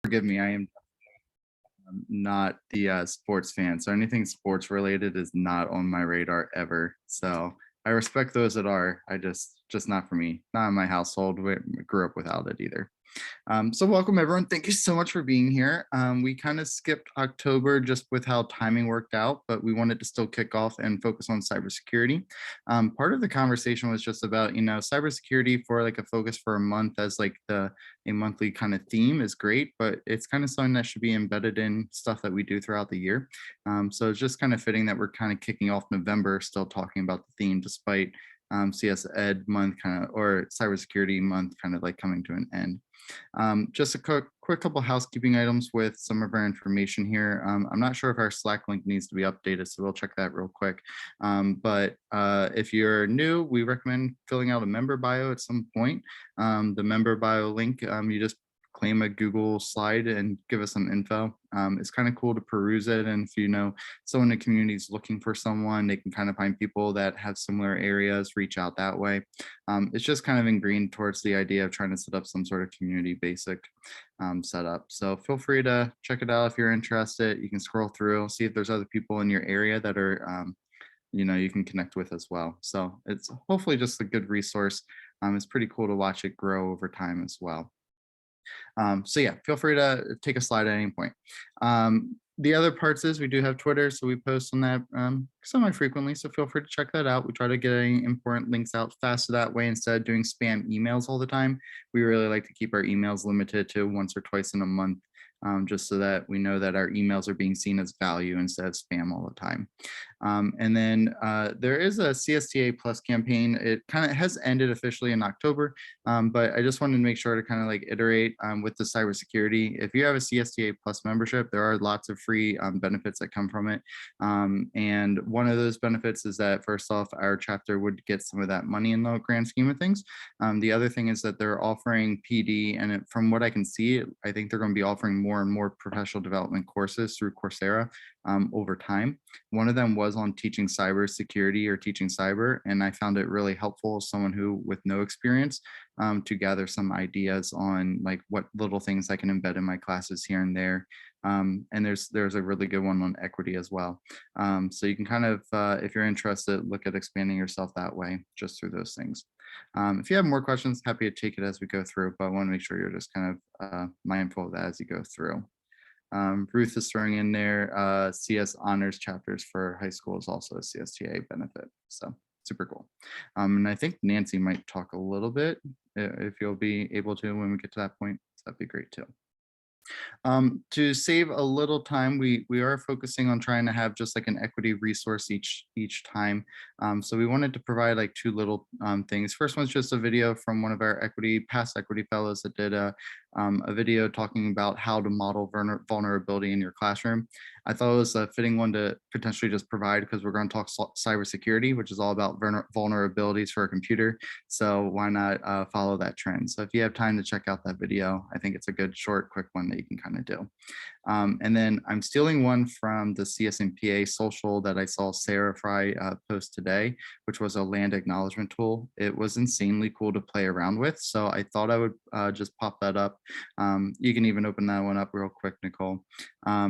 Forgive me, I am not the sports fan, so anything sports related is not on my radar ever. So I respect those that are. I just not for me. Not in my household. We grew up without it either. So welcome everyone. Thank you so much for being here. We kind of skipped October just with how timing worked out, but we wanted to still kick off and focus on cybersecurity. Part of the conversation was just about, cybersecurity for like a focus for a month as like a monthly kind of theme is great, but it's kind of something that should be embedded in stuff that we do throughout the year. So it's just kind of fitting that we're kind of kicking off November, still talking about the theme despite CS Ed month kind of or cybersecurity month kind of like coming to an end. Just a quick couple housekeeping items with some of our information here. I'm not sure if our Slack link needs to be updated, so we'll check that real quick. But if you're new, we recommend filling out a member bio at some point. The member bio link, you just claim a Google slide and give us some info. It's kind of cool to peruse it. And if someone in the community is looking for someone, they can kind of find people that have similar areas, reach out that way. It's just kind of ingrained towards the idea of trying to set up some sort of community basic setup. So feel free to check it out if you're interested. You can scroll through, see if there's other people in your area that are you can connect with as well. So it's hopefully just a good resource. It's pretty cool to watch it grow over time as well. So yeah, feel free to take a slide at any point. The other parts is we do have Twitter, so we post on that semi-frequently, so feel free to check that out. We try to get any important links out faster that way instead of doing spam emails all the time. We really like to keep our emails limited to once or twice in a month, just so that we know that our emails are being seen as value instead of spam all the time. And then there is a CSTA Plus campaign. It kind of has ended officially in October, but I just wanted to make sure to kind of like iterate with the cybersecurity. If you have a CSTA Plus membership, there are lots of free benefits that come from it. And one of those benefits is that first off, our chapter would get some of that money in the grand scheme of things. The other thing is that they're offering PD, and from what I can see, I think they're going to be offering more and more professional development courses through Coursera over time. One of them was on teaching cybersecurity or teaching cyber, and I found it really helpful as someone who with no experience to gather some ideas on like what little things I can embed in my classes here and there. And there's a really good one on equity as well. So you can kind of, if you're interested, look at expanding yourself that way, just through those things. If you have more questions, happy to take it as we go through, but I want to make sure you're just kind of mindful of that as you go through. Ruth is throwing in there CS honors chapters for high school is also a CSTA benefit. So super cool. And I think Nancy might talk a little bit if you'll be able to when we get to that point. So that'd be great too. To save a little time, we are focusing on trying to have just like an equity resource each time. So we wanted to provide like two little things. First one's just a video from one of our past equity fellows that did a video talking about how to model vulnerability in your classroom. I thought it was a fitting one to potentially just provide because we're going to talk cybersecurity, which is all about vulnerabilities for a computer. So why not follow that trend? So if you have time to check out that video, I think it's a good short, quick one that you can kind of do. And then I'm stealing one from the CSMPA social that I saw Sarah Fry post today, which was a land acknowledgement tool. It was insanely cool to play around with. So I thought I would just pop that up. You can even open that one up real quick, Nicole.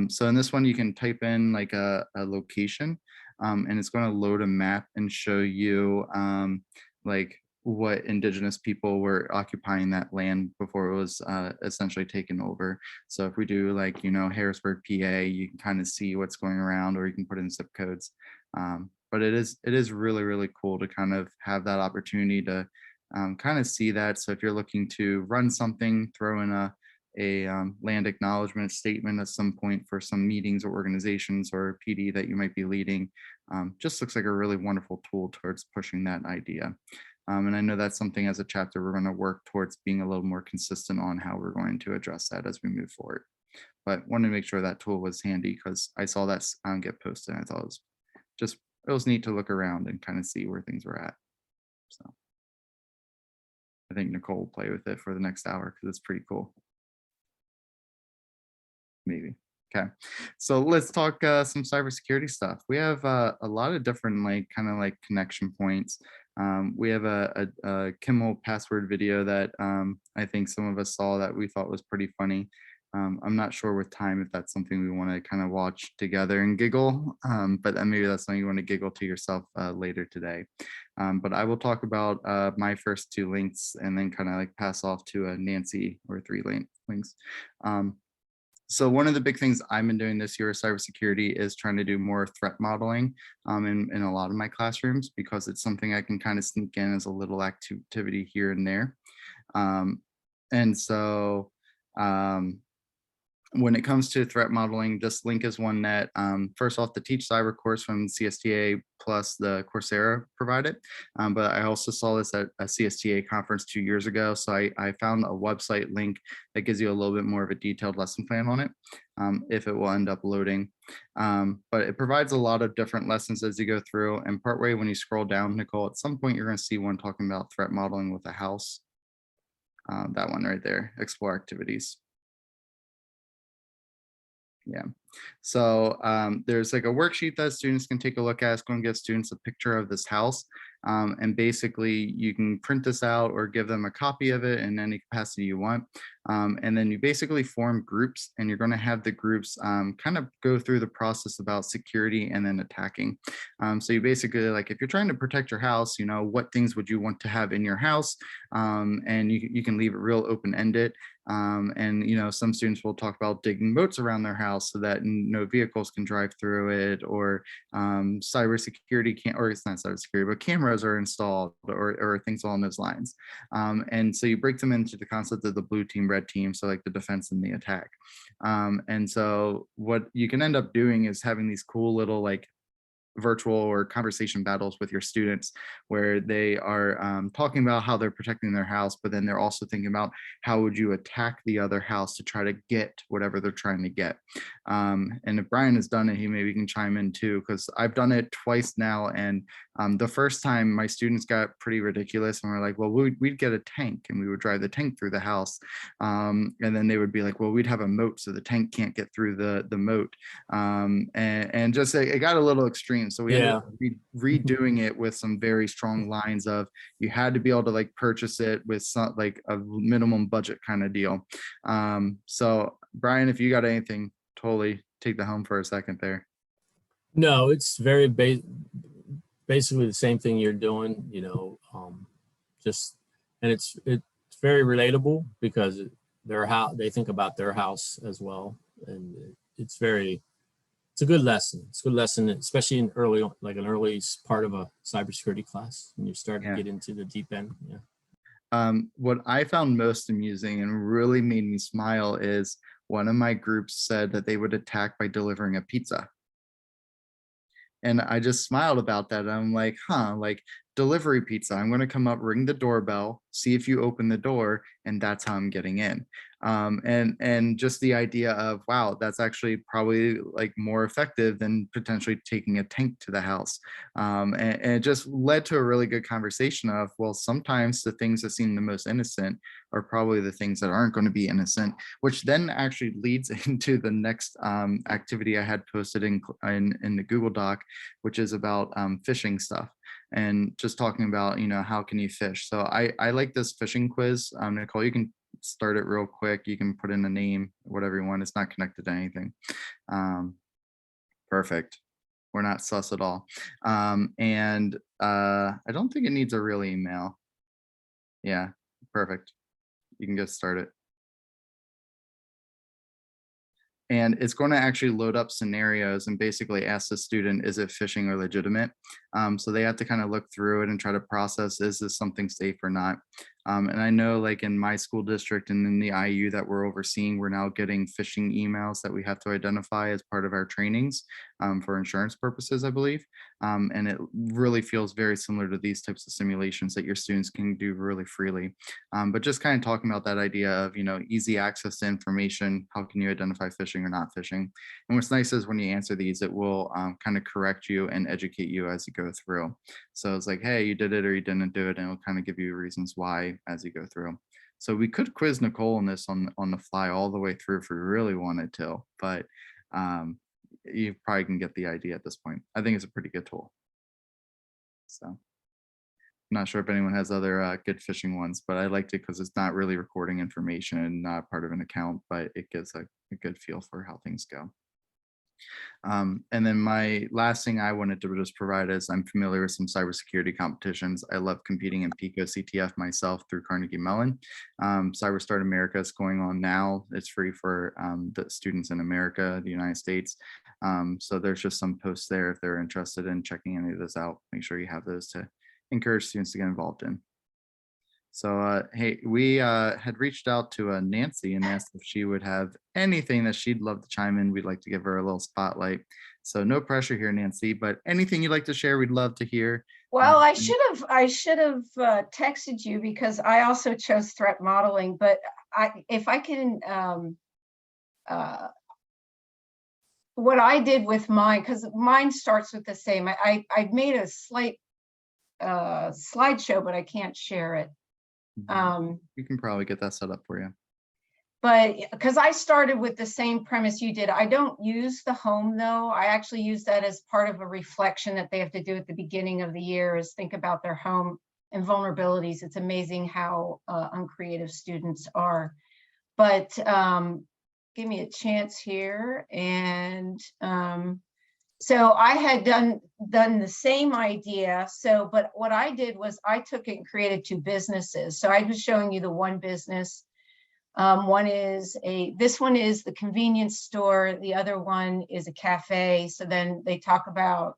So in this one, you can type in like a location and it's going to load a map and show you like what indigenous people were occupying that land before it was essentially taken over. So if we do like, Harrisburg, PA, you can kind of see what's going around, or you can put in zip codes. But it is really, really cool to kind of have that opportunity to kind of see that. So if you're looking to run something, throw in a land acknowledgement statement at some point for some meetings or organizations or PD that you might be leading, just looks like a really wonderful tool towards pushing that idea. And I know that's something as a chapter we're going to work towards being a little more consistent on how we're going to address that as we move forward. But wanted to make sure that tool was handy because I saw that get posted and I thought it was neat to look around and kind of see where things were at. So I think Nicole will play with it for the next hour because it's pretty cool. Maybe. Okay, so let's talk some cybersecurity stuff. We have a lot of different kind of connection points. We have a Kimmel password video that I think some of us saw that we thought was pretty funny. I'm not sure with time if that's something we want to kind of watch together and giggle, but then maybe that's something you want to giggle to yourself later today. But I will talk about my first two links and then kind of like pass off to Nancy or links. So one of the big things I've been doing this year with cybersecurity is trying to do more threat modeling in a lot of my classrooms, because it's something I can kind of sneak in as a little activity here and there. And so um, when it comes to threat modeling, this link is one that, first off, the Teach Cyber course from CSTA plus the Coursera provided. But I also saw this at a CSTA conference 2 years ago. So I found a website link that gives you a little bit more of a detailed lesson plan on it, if it will end up loading. But it provides a lot of different lessons as you go through. And partway when you scroll down, Nicole, at some point you're going to see one talking about threat modeling with a house. That one right there, explore activities. Yeah. So there's like a worksheet that students can take a look at. It's going to give students a picture of this house. And basically you can print this out or give them a copy of it in any capacity you want. And then you basically form groups, and you're going to have the groups kind of go through the process about security and then attacking. So you basically, like, if you're trying to protect your house, you know, what things would you want to have in your house? And you can leave it real open-ended. And, you know, some students will talk about digging moats around their house so that no vehicles can drive through it, or cybersecurity can't, or it's not cybersecurity, but cameras are installed, or things along those lines. And so you break them into the concept of the blue team, red team, so like the defense and the attack. And so what you can end up doing is having these cool little like virtual or conversation battles with your students, where they are talking about how they're protecting their house, but then they're also thinking about how would you attack the other house to try to get whatever they're trying to get. And if Brian has done it, he maybe can chime in too, because I've done it twice now. And the first time my students got pretty ridiculous, and we're like, well, we'd get a tank and we would drive the tank through the house. And then they would be like, well, we'd have a moat so the tank can't get through the moat. And just it got a little extreme. So we ended up redoing it with some very strong lines of, you had to be able to like purchase it with some like a minimum budget kind of deal. So Brian, if you got anything, totally take the helm for a second there. No, it's very basically the same thing you're doing, you know, and it's very relatable, because they think about their house as well. And it's a good lesson. It's a good lesson, especially in early part of a cybersecurity class when you start to get into the deep end. Yeah. What I found most amusing and really made me smile is one of my groups said that they would attack by delivering a pizza. And I just smiled about that. I'm like, huh, like delivery pizza. I'm going to come up, ring the doorbell, see if you open the door, and that's how I'm getting in. And just the idea of, wow, that's actually probably like more effective than potentially taking a tank to the house. And it just led to a really good conversation of, well, sometimes the things that seem the most innocent are probably the things that aren't going to be innocent, which then actually leads into the next activity I had posted in the Google Doc, which is about phishing stuff, and just talking about, you know, how can you fish. So I like this phishing quiz. Nicole, you can start it real quick. You can put in a name, whatever you want. It's not connected to anything. Perfect. We're not sus at all. And I don't think it needs a real email. Yeah, perfect. You can get started. And it's going to actually load up scenarios and basically ask the student, is it phishing or legitimate? So they have to kind of look through it and try to process, is this something safe or not? And I know, like in my school district and in the IU that we're overseeing, we're now getting phishing emails that we have to identify as part of our trainings for insurance purposes, I believe. And it really feels very similar to these types of simulations that your students can do really freely. But just kind of talking about that idea of, you know, easy access to information. How can you identify phishing or not phishing? And what's nice is when you answer these, it will kind of correct you and educate you as you go through. So it's like, hey, you did it or you didn't do it, and it'll kind of give you reasons why as you go through. So we could quiz Nicole on this on the fly all the way through if we really wanted to, but you probably can get the idea at this point. I think it's a pretty good tool. So Not sure if anyone has other good phishing ones, but I liked it because it's not really recording information and not part of an account, but it gives a good feel for how things go. And then my last thing I wanted to just provide is I'm familiar with some cybersecurity competitions. I love competing in Pico CTF myself through Carnegie Mellon. CyberStart America is going on now. It's free for the students in America, the United States. So there's just some posts there if they're interested in checking any of those out. Make sure you have those to encourage students to get involved in. So, hey, we had reached out to Nancy and asked if she would have anything that she'd love to chime in. We'd like to give her a little spotlight. So, no pressure here, Nancy, but anything you'd like to share, we'd love to hear. Well, I should have texted you because I also chose threat modeling, but if I can, what I did with mine, because mine starts with the same. I made a slight slideshow, but I can't share it. We can probably get that set up for you. But because I started with the same premise you did, I don't use the home though. I actually use that as part of a reflection that they have to do at the beginning of the year, is think about their home and vulnerabilities. It's amazing how uncreative students are. But give me a chance here. And so I had done the same idea. So, but what I did was I took it and created two businesses. So I was showing you the one business. This one is the convenience store. The other one is a cafe. So then they talk about,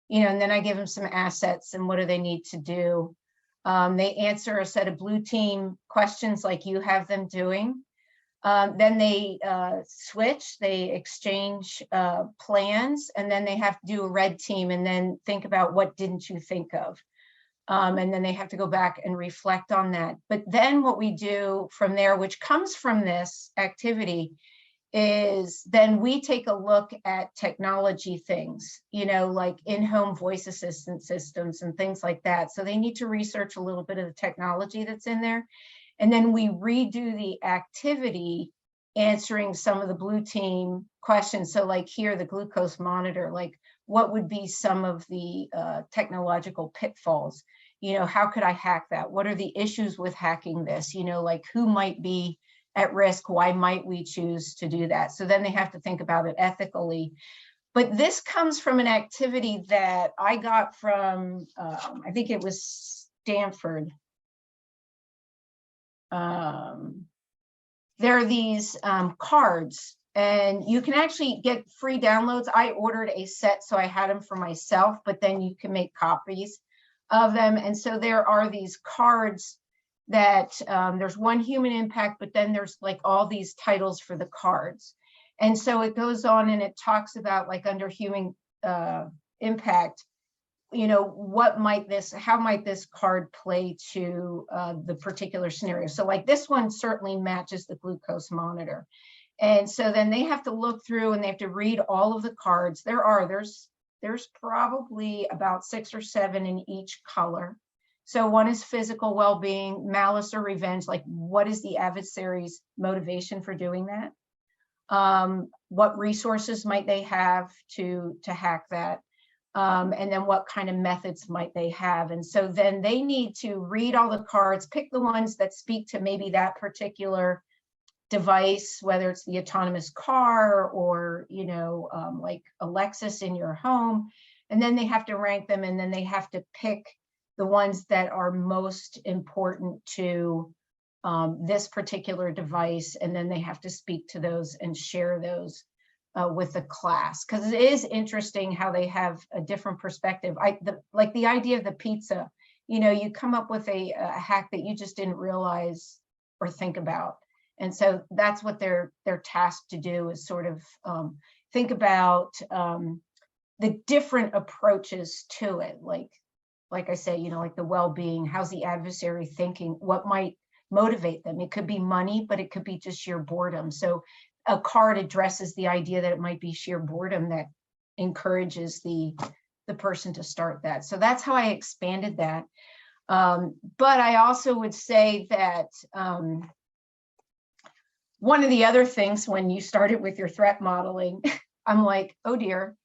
and then I give them some assets and what do they need to do. They answer a set of blue team questions like you have them doing. Then they switch, they exchange plans, and then they have to do a red team and then think about what didn't you think of. And then they have to go back and reflect on that. But then what we do from there, which comes from this activity, is then we take a look at technology things, like in-home voice assistant systems and things like that. So they need to research a little bit of the technology that's in there. And then we redo the activity answering some of the blue team questions. So like here, the glucose monitor, like what would be some of the technological pitfalls? How could I hack that? What are the issues with hacking this? Like who might be at risk? Why might we choose to do that? So then they have to think about it ethically. But this comes from an activity that I got from, I think it was Stanford. There are these cards, and you can actually get free downloads. I ordered a set, so I had them for myself, but then you can make copies of them. And so there are these cards that there's one human impact, but then there's like all these titles for the cards. And so it goes on and it talks about, like, under human impact, how might this card play to the particular scenario? So like this one certainly matches the glucose monitor. And so then they have to look through and they have to read all of the cards. There's probably about 6 or 7 in each color. So one is physical well-being, malice or revenge, like what is the adversary's motivation for doing that? What resources might they have to hack that? And then what kind of methods might they have? And so then they need to read all the cards, pick the ones that speak to maybe that particular device, whether it's the autonomous car or, like Alexis in your home. And then they have to rank them, and then they have to pick the ones that are most important to this particular device. And then they have to speak to those and share those with the class, because it is interesting how they have a different perspective. Like the idea of the pizza, you come up with a hack that you just didn't realize or think about. And so that's what they're tasked to do, is sort of think about the different approaches to it. Like I say, like the well-being, how's the adversary thinking? What might motivate them? It could be money, but it could be just sheer boredom. So a card addresses the idea that it might be sheer boredom that encourages the person to start that. So that's how I expanded that. But I also would say that one of the other things when you started with your threat modeling, I'm like, oh dear,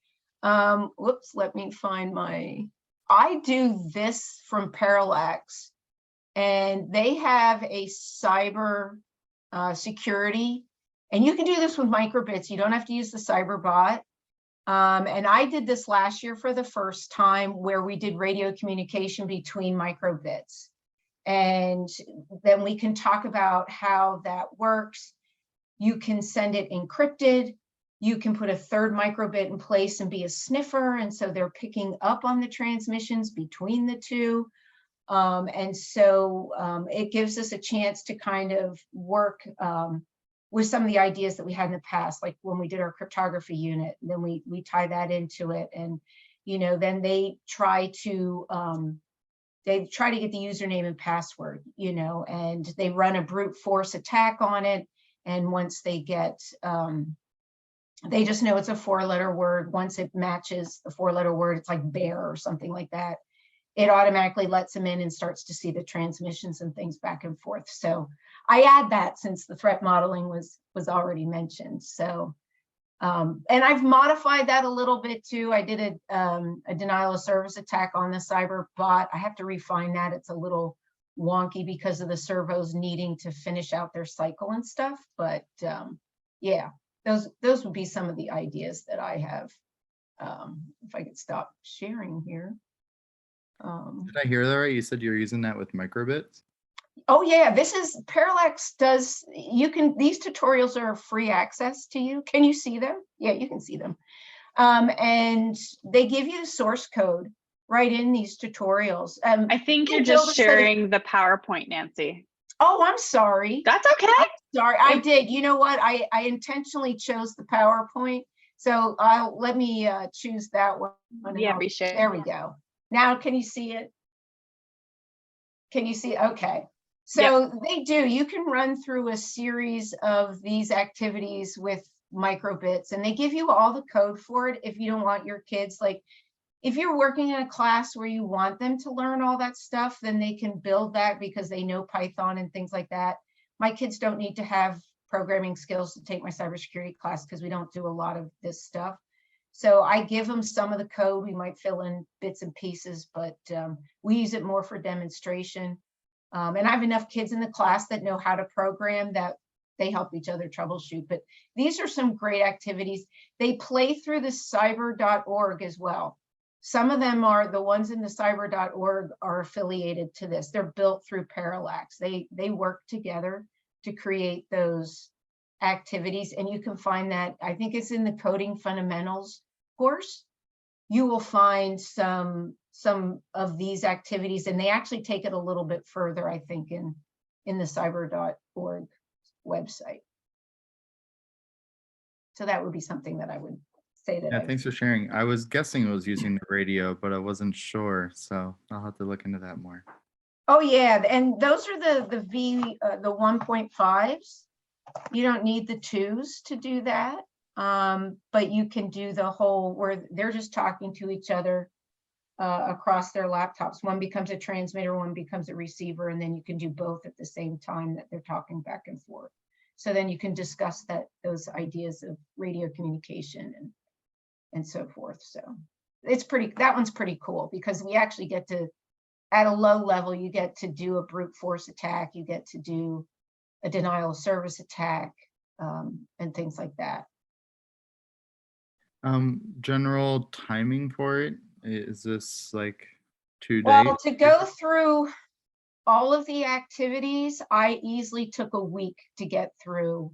whoops, let me find my I do this from Parallax, and they have a cyber security, and you can do this with microbits. You don't have to use the cyber bot. And I did this last year for the first time, where we did radio communication between microbits. And then we can talk about how that works. You can send it encrypted. You can put a third microbit in place and be a sniffer. And so they're picking up on the transmissions between the two. And so it gives us a chance to kind of work with some of the ideas that we had in the past, like when we did our cryptography unit, then we tie that into it. And, you know, then they try to get the username and password, you know, and they run a brute force attack on it. And once they get, they just know it's a 4-letter word. Once it matches the 4-letter word, it's like bear or something like that, it automatically lets them in and starts to see the transmissions and things back and forth. So I add that since the threat modeling was already mentioned. So, and I've modified that a little bit too. I did a denial of service attack on the cyber bot. I have to refine that. It's a little wonky because of the servos needing to finish out their cycle and stuff. But yeah, those would be some of the ideas that I have. If I could stop sharing here. Did I hear that right? You said you're using that with microbits? Oh yeah, this is Parallax does, these tutorials are free access to you. Can you see them? Yeah, you can see them. And they give you the source code right in these tutorials. I think you're just sharing the PowerPoint, Nancy. Oh, I'm sorry. That's okay. I'm sorry, I did. You know what? I intentionally chose the PowerPoint. So let me choose that one. Yeah, reshare. There we go. Now, can you see it? Can you see? Okay. So they do, you can run through a series of these activities with microbits, and they give you all the code for it if you don't want your kids, like if you're working in a class where you want them to learn all that stuff, then they can build that because they know Python and things like that. My kids don't need to have programming skills to take my cybersecurity class because we don't do a lot of this stuff. So I give them some of the code. We might fill in bits and pieces, but we use it more for demonstration. And I have enough kids in the class that know how to program that they help each other troubleshoot. But these are some great activities. They play through the cyber.org as well. Some of them are, the ones in the cyber.org are affiliated to this. They're built through Parallax. They work together to create those activities. And you can find that, I think it's in the coding fundamentals course. You will find some of these activities, and they actually take it a little bit further, I think, in the cyber.org website. So that would be something that I would say that. Yeah, thanks for sharing. I was guessing it was using the radio, but I wasn't sure, so I'll have to look into that more. Oh yeah, and those are the 1.5s. You don't need the 2s to do that. But you can do the whole where they're just talking to each other across their laptops. One becomes a transmitter, one becomes a receiver, and then you can do both at the same time that they're talking back and forth. So then you can discuss those ideas of radio communication and so forth. So it's that one's pretty cool because we actually get to, at a low level, you get to do a brute force attack, you get to do a denial of service attack, and things like that. General timing for it, is this like 2 days? Well, to go through all of the activities, I easily took a week to get through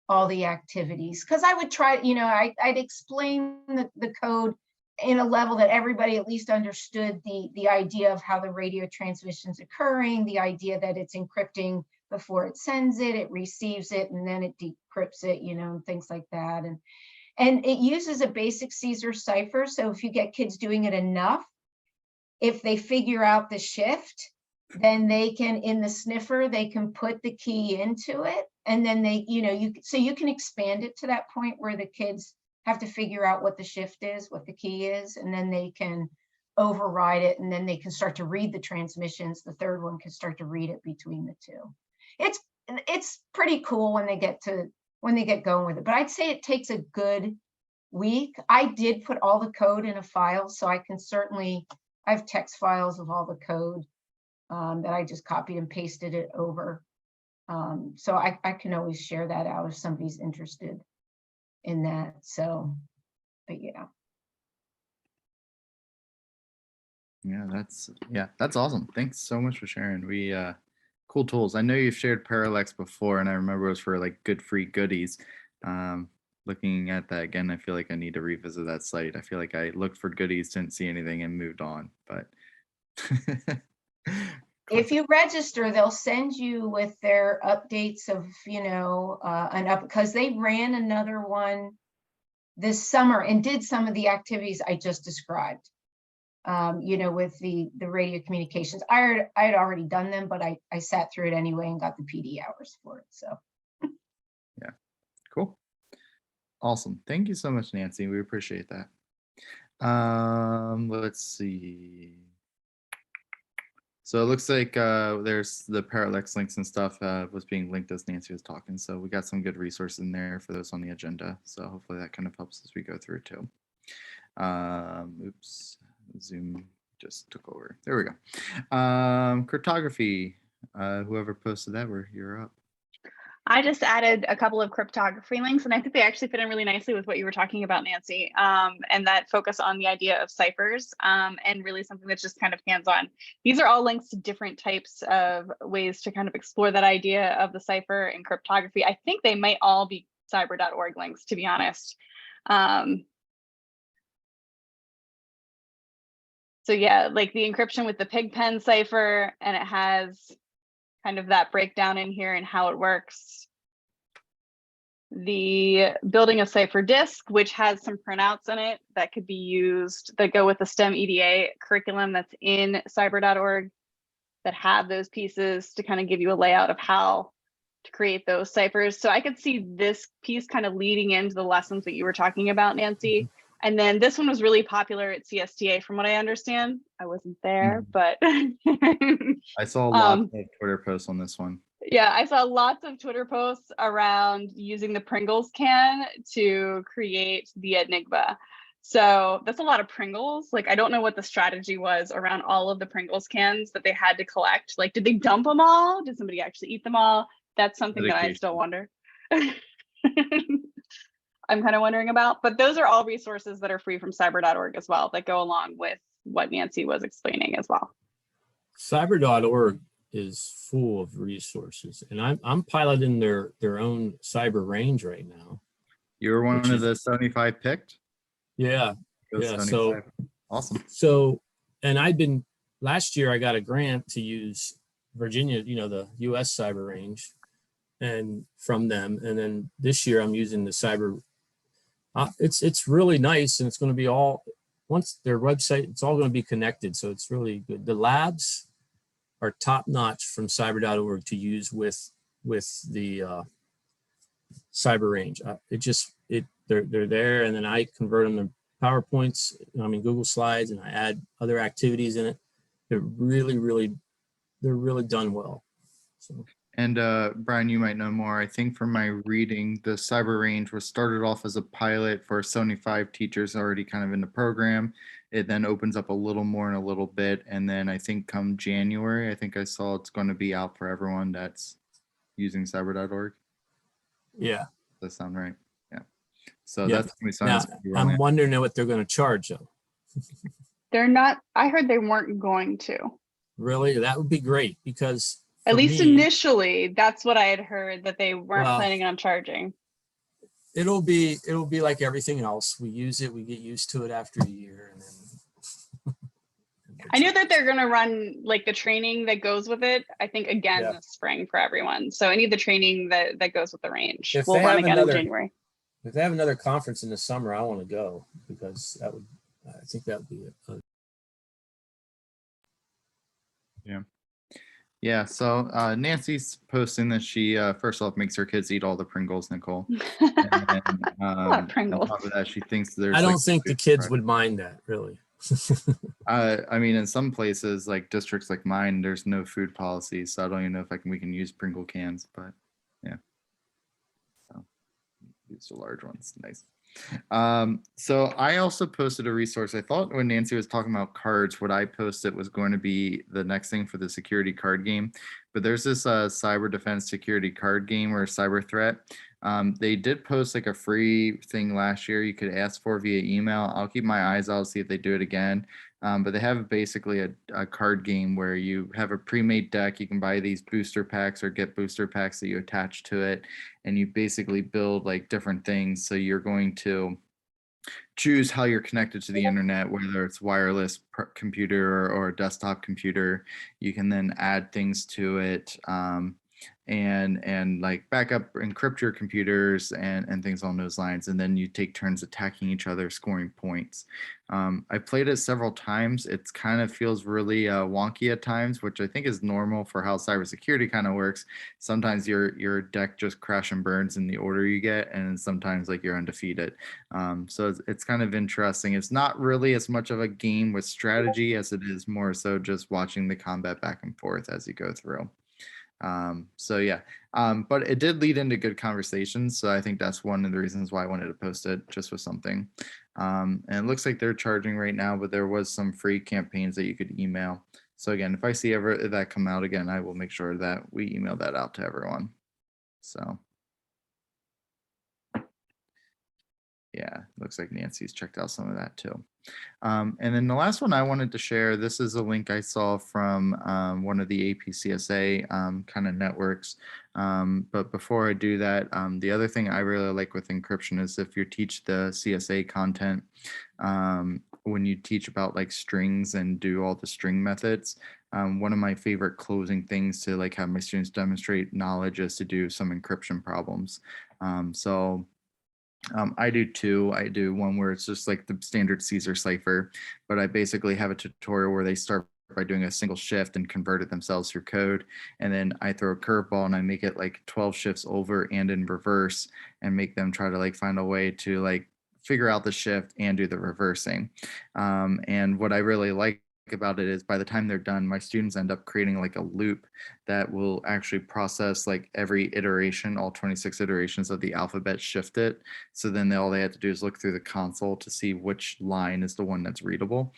all the activities because I would try, you know, I'd explain the code in a level that everybody at least understood the idea of how the radio transmission's occurring, the idea that it's encrypting before it sends it, it receives it, and then it decrypts it, you know, and things like that. And it uses a basic Caesar cipher. So if you get kids doing it enough, if they figure out the shift, then they can, in the sniffer, they can put the key into it. And then they, you know, so you can expand it to that point where the kids have to figure out what the shift is, what the key is, and then they can override it. And then they can start to read the transmissions. The third one can start to read it between the two. It's pretty cool when they get going with it, but I'd say it takes a good week. I did put all the code in a file, so I can certainly I have text files of all the code that I just copied and pasted it over. So I can always share that out if somebody's interested in that. So, but yeah. Yeah, that's awesome. Thanks so much for sharing. We cool tools. I know you've shared Parallax before, and I remember it was for like good free goodies. Looking at that again, I feel like I need to revisit that site. I feel like I looked for goodies, didn't see anything, and moved on. But If you register, they'll send you with their updates of, because they ran another one this summer and did some of the activities I just described. With the radio communications. I had already done them, but I sat through it anyway and got the PD hours for it. So yeah, cool. Awesome. Thank you so much, Nancy. We appreciate that. Let's see. So it looks like there's the Parallax links and stuff was being linked as Nancy was talking. So we got some good resources in there for those on the agenda. So hopefully that kind of helps as we go through too. Oops. Zoom just took over. There we go. Cryptography. Whoever posted that, you're up. I just added a couple of cryptography links, and I think they actually fit in really nicely with what you were talking about, Nancy, and that focus on the idea of ciphers, and really something that's just kind of hands-on. These are all links to different types of ways to kind of explore that idea of the cipher and cryptography. I think they might all be cyber.org links, to be honest. So yeah, like the encryption with the Pigpen cipher, and it has kind of that breakdown in here and how it works. The building a cipher disk, which has some printouts in it that could be used, that go with the STEM EDA curriculum that's in cyber.org, that have those pieces to kind of give you a layout of how to create those ciphers. So I could see this piece kind of leading into the lessons that you were talking about, Nancy. And then this one was really popular at CSTA, from what I understand. I wasn't there, but I saw lots of Twitter posts on this one. Yeah, I saw lots of Twitter posts around using the Pringles can to create the Enigma. So that's a lot of Pringles. Like, I don't know what the strategy was around all of the Pringles cans that they had to collect. Like, did they dump them all? Did somebody actually eat them all? That's something that I still wonder. I'm kind of wondering about, but those are all resources that are free from cyber.org as well, that go along with what Nancy was explaining as well. Cyber.org is full of resources, and I'm piloting their own cyber range right now. You were one of the 75 picked? Yeah. Yeah. So awesome. So, and last year I got a grant to use Virginia, the US cyber range, and from them. And then this year I'm using the cyber. It's really nice, and it's going to be once their website, it's all going to be connected. So it's really good. The labs are top notch from cyber.org to use with the cyber range. They're there, and then I convert them to PowerPoints, Google Slides, and I add other activities in it. They're really done well. So. And Brian, you might know more. I think from my reading, the cyber range was started off as a pilot for 75 teachers already kind of in the program. It then opens up a little more in a little bit. And then I think come January, I think I saw it's going to be out for everyone that's using cyber.org. Yeah. Does that sound right? Yeah. So yeah. that's going to be something. Now, I'm wondering what they're going to charge though. They're not, I heard they weren't going to. Really? That would be great, because at least initially, that's what I had heard, that they weren't planning on charging. It'll be like everything else. We use it, we get used to it after a year, and then. I knew that they're going to run like the training that goes with it, I think, again this spring for everyone. So any of the training that goes with the range will run again in January. If they have another conference in the summer, I want to go, because I think that would be it. Yeah. Yeah, so Nancy's posting that she first off makes her kids eat all the Pringles, Nicole. And then, Pringles. On top of that, she thinks there's. I don't think the kids would mind that, really. I mean, in some places, like districts like mine, there's no food policy, so I don't even know if we can use Pringle cans, but yeah. So These are large ones. Nice. So I also posted a resource. I thought when Nancy was talking about cards, what I posted was going to be the next thing for the security card game. But there's this cyber defense security card game or cyber threat. They did post like a free thing last year you could ask for via email. I'll keep my eyes out, see if they do it again. But they have basically a card game where you have a pre-made deck. You can buy these booster packs or get booster packs that you attach to it. And you basically build like different things. So you're going to choose how you're connected to the internet, whether it's wireless computer or a desktop computer. You can then add things to it. And like backup encrypt your computers and things along those lines, and then you take turns attacking each other, scoring points. I played it several times. It kind of feels really wonky at times, which I think is normal for how cybersecurity kind of works. Sometimes your deck just crash and burns in the order you get, and sometimes like you're undefeated. So it's kind of interesting. It's not really as much of a game with strategy as it is more so just watching the combat back and forth as you go through. So yeah, but it did lead into good conversations. So I think that's one of the reasons why I wanted to post it, just with something. And it looks like they're charging right now, but there was some free campaigns that you could email. So again, if I see ever that come out again, I will make sure that we email that out to everyone. So yeah, looks like Nancy's checked out some of that too. And then the last one I wanted to share, this is a link I saw from one of the APCSA kind of networks. But before I do that, the other thing I really like with encryption is if you teach the CSA content, when you teach about like strings and do all the string methods, one of my favorite closing things to like have my students demonstrate knowledge is to do some encryption problems. I do two. I do one where it's just like the standard Caesar cipher, but I basically have a tutorial where they start by doing a single shift and convert it themselves through code. And then I throw a curveball and I make it like 12 shifts over and in reverse and make them try to like find a way to like figure out the shift and do the reversing. And what I really like about it is by the time they're done, my students end up creating like a loop that will actually process like every iteration, all 26 iterations of the alphabet shifted. So then all they have to do is look through the console to see which line is the one that's readable.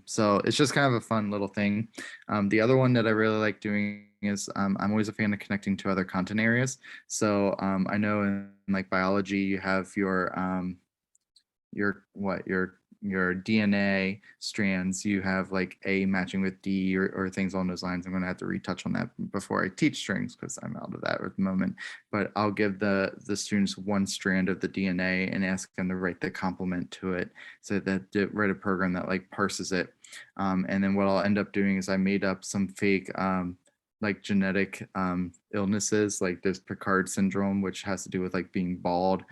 So it's just kind of a fun little thing. The other one that I really like doing is I'm always a fan of connecting to other content areas. So I know in like biology, you have your DNA strands, you have like A matching with D or things along those lines. I'm going to have to retouch on that before I teach strings because I'm out of that at the moment. But I'll give the students one strand of the DNA and ask them to write the complement to it, so that they write a program that like parses it. And then what I'll end up doing is I made up some fake like genetic illnesses, like this Picard syndrome, which has to do with like being bald,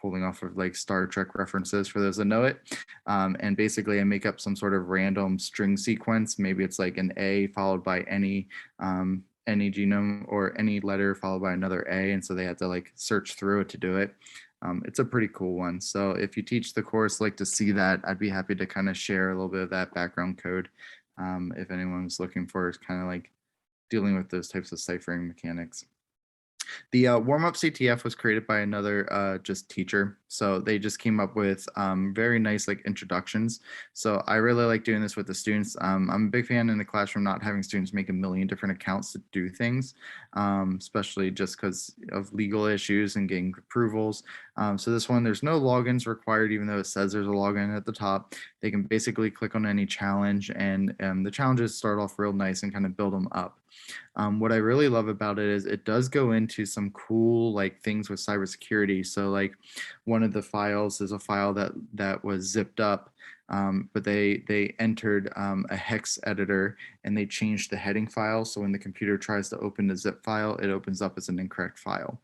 pulling off of like Star Trek references for those that know it. And basically I make up some sort of random string sequence. Maybe it's like an A followed by any genome or any letter followed by another A. And so they have to like search through it to do it. It's a pretty cool one. So if you teach the course, like to see that, I'd be happy to kind of share a little bit of that background code. If anyone's looking for kind of like dealing with those types of ciphering mechanics. The warm-up CTF was created by another just teacher. So they just came up with very nice like introductions. So I really like doing this with the students. I'm a big fan in the classroom not having students make a million different accounts to do things, especially just because of legal issues and getting approvals. So this one, there's no logins required, even though it says there's a login at the top. They can basically click on any challenge, and the challenges start off real nice and kind of build them up. What I really love about it is it does go into some cool like things with cybersecurity. So like one of the files is a file that was zipped up, but they entered a hex editor and they changed the heading file. So when the computer tries to open the zip file, it opens up as an incorrect file.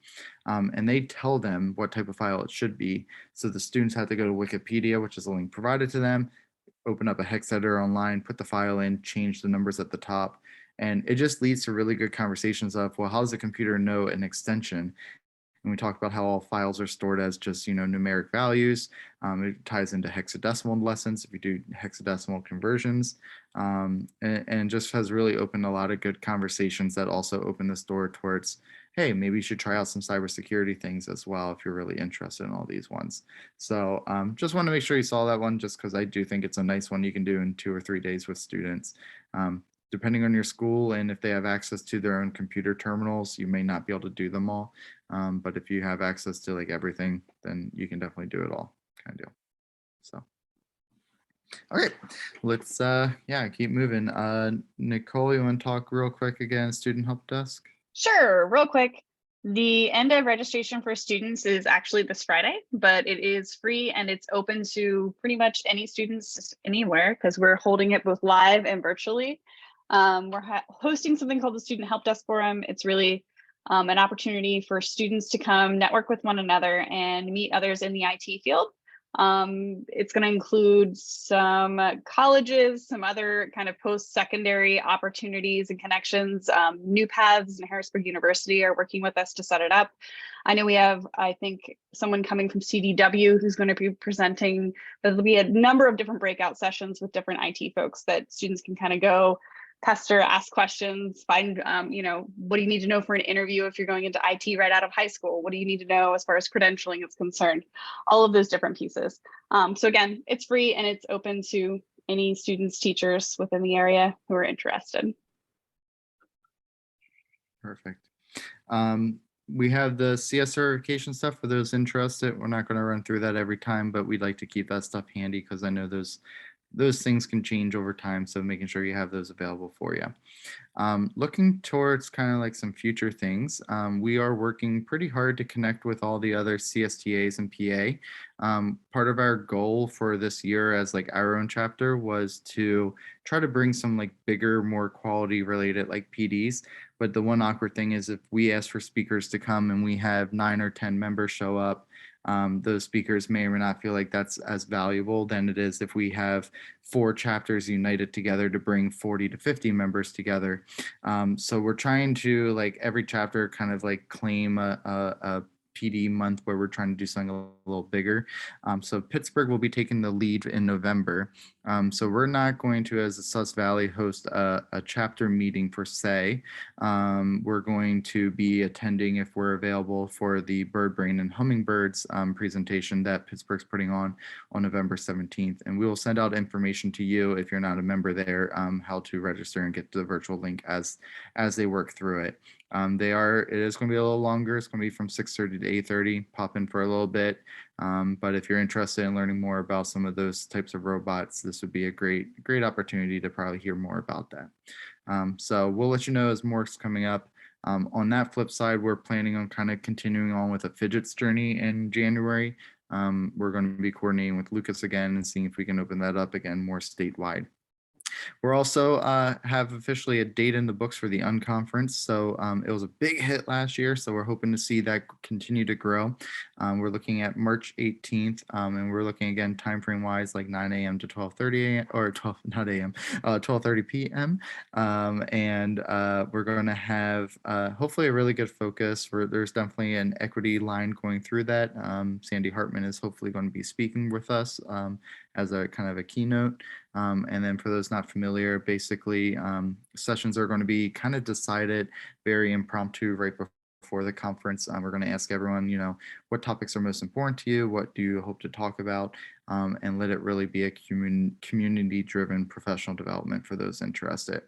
And they tell them what type of file it should be. So the students have to go to Wikipedia, which is a link provided to them, open up a hex editor online, put the file in, change the numbers at the top. And it just leads to really good conversations of, well, how does the computer know an extension? And we talk about how all files are stored as just, numeric values. It ties into hexadecimal lessons if you do hexadecimal conversions, and just has really opened a lot of good conversations that also open this door towards, hey, maybe you should try out some cybersecurity things as well if you're really interested in all these ones. So just want to make sure you saw that one, just because I do think it's a nice one you can do in 2 or 3 days with students. Depending on your school and if they have access to their own computer terminals, you may not be able to do them all. But if you have access to like everything, then you can definitely do it all, kind of deal. So, all right, let's keep moving. Nicole, you want to talk real quick again, student help desk? Sure, real quick. The end of registration for students is actually this Friday, but it is free and it's open to pretty much any students anywhere because we're holding it both live and virtually. We're hosting something called the Student Help Desk Forum. It's really an opportunity for students to come network with one another and meet others in the IT field. It's going to include some colleges, some other kind of post-secondary opportunities and connections. New Paths and Harrisburg University are working with us to set it up. I know we have, I think, someone coming from CDW who's going to be presenting. There'll be a number of different breakout sessions with different IT folks that students can kind of go pester, ask questions, find, what do you need to know for an interview if you're going into IT right out of high school? What do you need to know as far as credentialing is concerned? All of those different pieces. So again, it's free and it's open to any students, teachers within the area who are interested. Perfect. We have the CS certification stuff for those interested. We're not going to run through that every time, but we'd like to keep that stuff handy because I know those things can change over time. So making sure you have those available for you. Looking towards kind of like some future things, we are working pretty hard to connect with all the other CSTAs and PA. Part of our goal for this year as like our own chapter was to try to bring some like bigger, more quality related like PDs. But the one awkward thing is if we ask for speakers to come and we have 9 or 10 members show up, those speakers may or may not feel like that's as valuable than it is if we have 4 chapters united together to bring 40 to 50 members together. So we're trying to like every chapter kind of like claim a PD month where we're trying to do something a little bigger. So Pittsburgh will be taking the lead in November. So we're not going to, as a Sus Valley, host a chapter meeting per se. We're going to be attending, if we're available, for the Bird Brain and Hummingbirds presentation that Pittsburgh's putting on November 17th. And we will send out information to you if you're not a member there, how to register and get to the virtual link as they work through it. It is going to be a little longer. It's going to be from 6:30 to 8:30. Pop in for a little bit. But if you're interested in learning more about some of those types of robots, this would be a great opportunity to probably hear more about that. So we'll let you know as more is coming up. On that flip side, we're planning on kind of continuing on with a fidgets journey in January. We're going to be coordinating with Lucas again and seeing if we can open that up again more statewide. We're also have officially a date in the books for the unconference. So it was a big hit last year. So we're hoping to see that continue to grow. We're looking at March 18th and we're looking again, time frame wise, like 9 a.m. to 12:30 a.m. or 12, not a.m., 12:30 p.m. And we're going to have hopefully a really good focus. There's definitely an equity line going through that. Sandy Hartman is hopefully going to be speaking with us as a kind of a keynote. And then for those not familiar, basically sessions are going to be kind of decided very impromptu right before the conference. We're going to ask everyone, what topics are most important to you? What do you hope to talk about? And let it really be a community-driven professional development for those interested.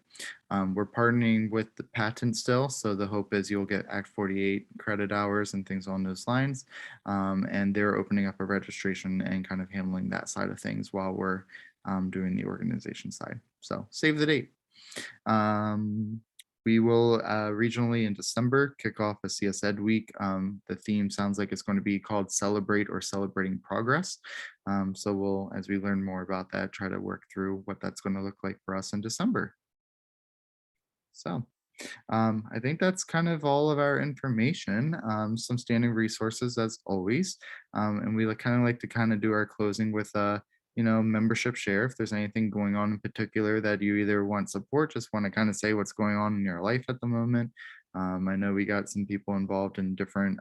We're partnering with the patent still, so the hope is you'll get Act 48 credit hours and things on those lines. And they're opening up a registration and kind of handling that side of things while we're doing the organization side. So save the date. We will regionally in December kick off a CS Ed week. The theme sounds like it's going to be called Celebrate or Celebrating Progress. So we'll, as we learn more about that, try to work through what that's going to look like for us in December. So I think that's kind of all of our information. Some standing resources as always. And we kind of like to kind of do our closing with membership share. If there's anything going on in particular that you either want support, just want to kind of say what's going on in your life at the moment. I know we got some people involved in different,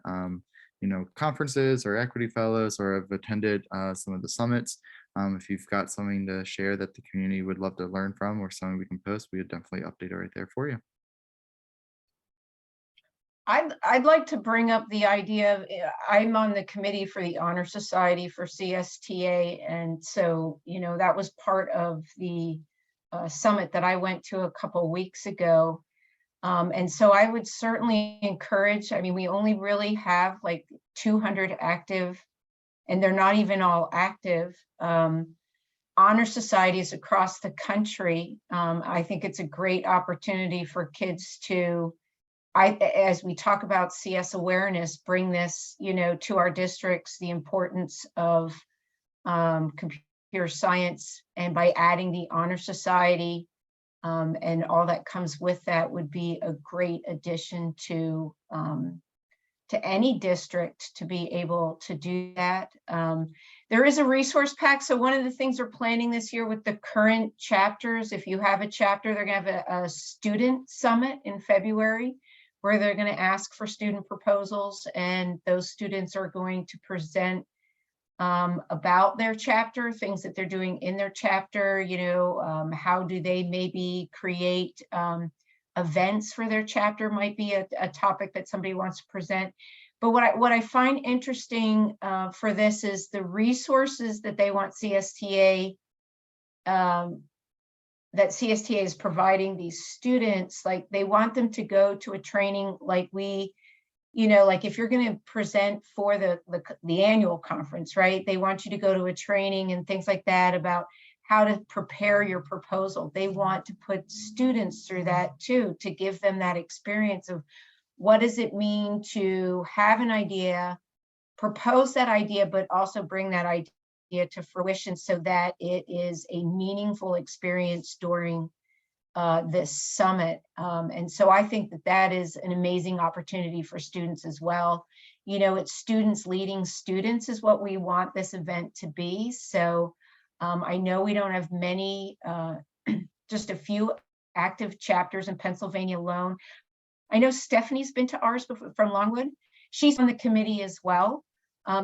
conferences or equity fellows or have attended some of the summits. If you've got something to share that the community would love to learn from or something we can post, we would definitely update it right there for you. I'd like to bring up the idea of, I'm on the committee for the Honor Society for CSTA. And so, that was part of the summit that I went to a couple weeks ago. And so I would certainly encourage, I mean, we only really have like 200 active, and they're not even all active, honor societies across the country. I think it's a great opportunity for kids to, as we talk about CS awareness, bring this, to our districts, the importance of computer science, and by adding the honor society and all that comes with that would be a great addition to any district to be able to do that. There is a resource pack. So one of the things we're planning this year with the current chapters, if you have a chapter, they're going to have a student summit in February, where they're going to ask for student proposals, and those students are going to present about their chapter, things that they're doing in their chapter, how do they maybe create events for their chapter, might be a topic that somebody wants to present. But what I find interesting for this is the resources that they want CSTA, that CSTA is providing these students. Like, they want them to go to a training like we, like if you're going to present for the annual conference, right? They want you to go to a training and things like that about how to prepare your proposal. They want to put students through that too, to give them that experience of what does it mean to have an idea, propose that idea, but also bring that idea to fruition so that it is a meaningful experience during this summit. And so I think that is an amazing opportunity for students as well. It's students leading students is what we want this event to be. So I know we don't have many, just a few active chapters in Pennsylvania alone. I know Stephanie's been to ours before, from Longwood. She's on the committee as well.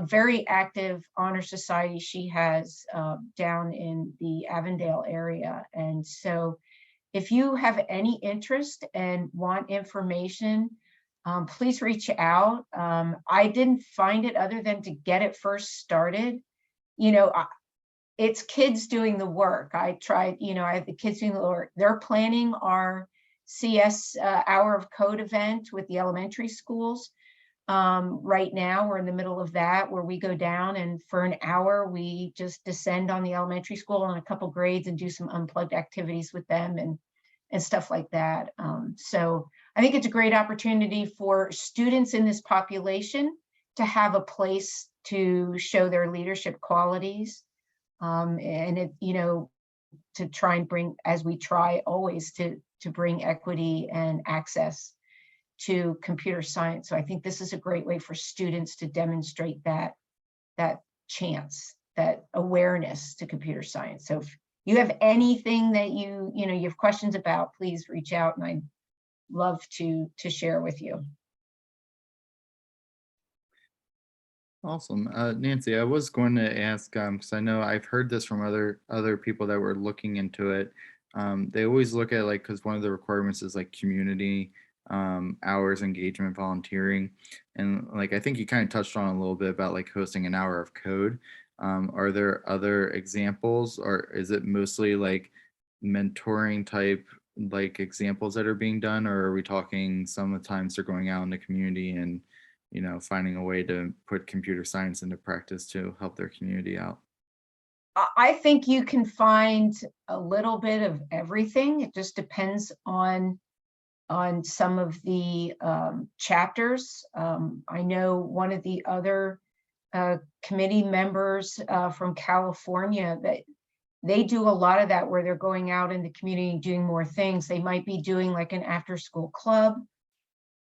Very active honor society she has down in the Avondale area. And so if you have any interest and want information, please reach out. I didn't find it other than to get it first started. It's kids doing the work. I tried, I have the kids doing the work. They're planning our CS Hour of Code event with the elementary schools. Right now, we're in the middle of that, where we go down and for an hour, we just descend on the elementary school and a couple grades and do some unplugged activities with them and stuff like that. So I think it's a great opportunity for students in this population to have a place to show their leadership qualities. And it, to try and bring, as we try always to bring equity and access to computer science. So I think this is a great way for students to demonstrate that chance, that awareness to computer science. So if you have anything that you have questions about, please reach out, and I'd love to share with you. Awesome. Nancy, I was going to ask, because I know I've heard this from other people that were looking into it. They always look at, like, because one of the requirements is like community hours, engagement, volunteering. And like, I think you kind of touched on a little bit about like hosting an hour of code. Are there other examples, or is it mostly like mentoring type like examples that are being done, or are we talking sometimes they're going out in the community and finding a way to put computer science into practice to help their community out? I think you can find a little bit of everything. It just depends on some of the chapters. I know one of the other committee members from California, that they do a lot of that, where they're going out in the community and doing more things. They might be doing like an after-school club,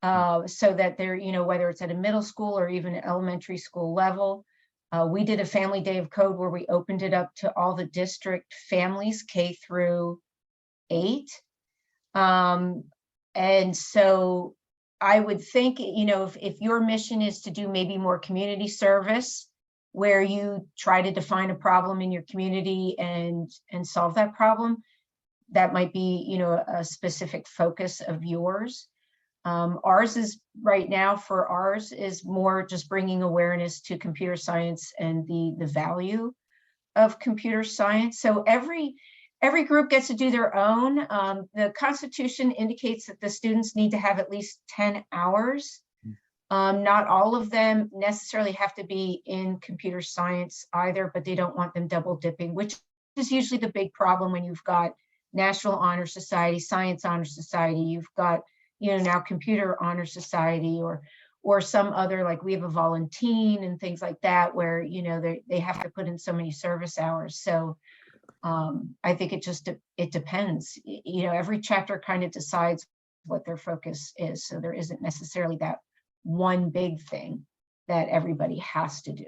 so that they're, whether it's at a middle school or even elementary school level. We did a family day of code where we opened it up to all the district families, K through 8. And so I would think, if your mission is to do maybe more community service, where you try to define a problem in your community and solve that problem, that might be, a specific focus of yours. Ours is right now for ours is more just bringing awareness to computer science and the value of computer science. So every group gets to do their own. The Constitution indicates that the students need to have at least 10 hours. Not all of them necessarily have to be in computer science either, but they don't want them double dipping, which is usually the big problem when you've got National Honor Society, Science Honor Society, you've got, now Computer Honor Society, or some other, like we have a volunteer and things like that, where, they have to put in so many service hours. So I think it depends. Every chapter kind of decides what their focus is. So there isn't necessarily that one big thing that everybody has to do.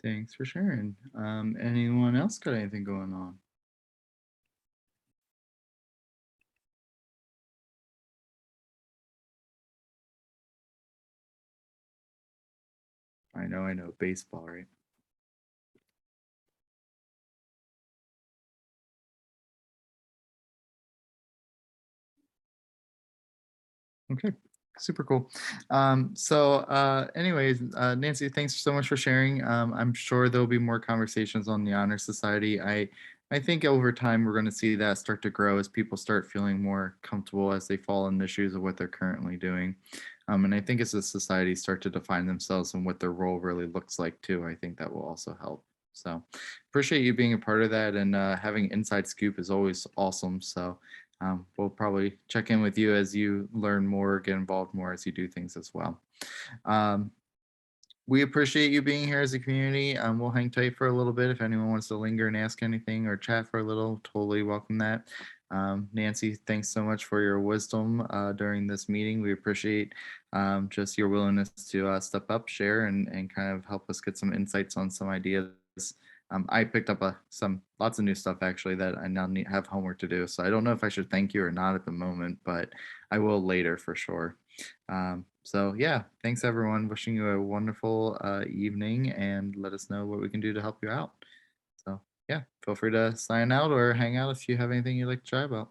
Thanks for sharing. Anyone else got anything going on? I know, baseball, right? Okay, super cool. Anyways, Nancy, thanks so much for sharing. I'm sure there'll be more conversations on the Honor Society. I think over time we're going to see that start to grow as people start feeling more comfortable as they fall in the shoes of what they're currently doing. And I think as a society start to define themselves and what their role really looks like too, I think that will also help. So appreciate you being a part of that, and having inside scoop is always awesome. So we'll probably check in with you as you learn more, get involved more as you do things as well. We appreciate you being here as a community. We'll hang tight for a little bit. If anyone wants to linger and ask anything or chat for a little, totally welcome that. Nancy, thanks so much for your wisdom during this meeting. We appreciate just your willingness to step up, share, and kind of help us get some insights on some ideas. I picked up lots of new stuff actually that I now have homework to do. So I don't know if I should thank you or not at the moment, but I will later for sure. So yeah, thanks everyone. Wishing you a wonderful evening, and let us know what we can do to help you out. So yeah, feel free to sign out or hang out if you have anything you'd like to chat about.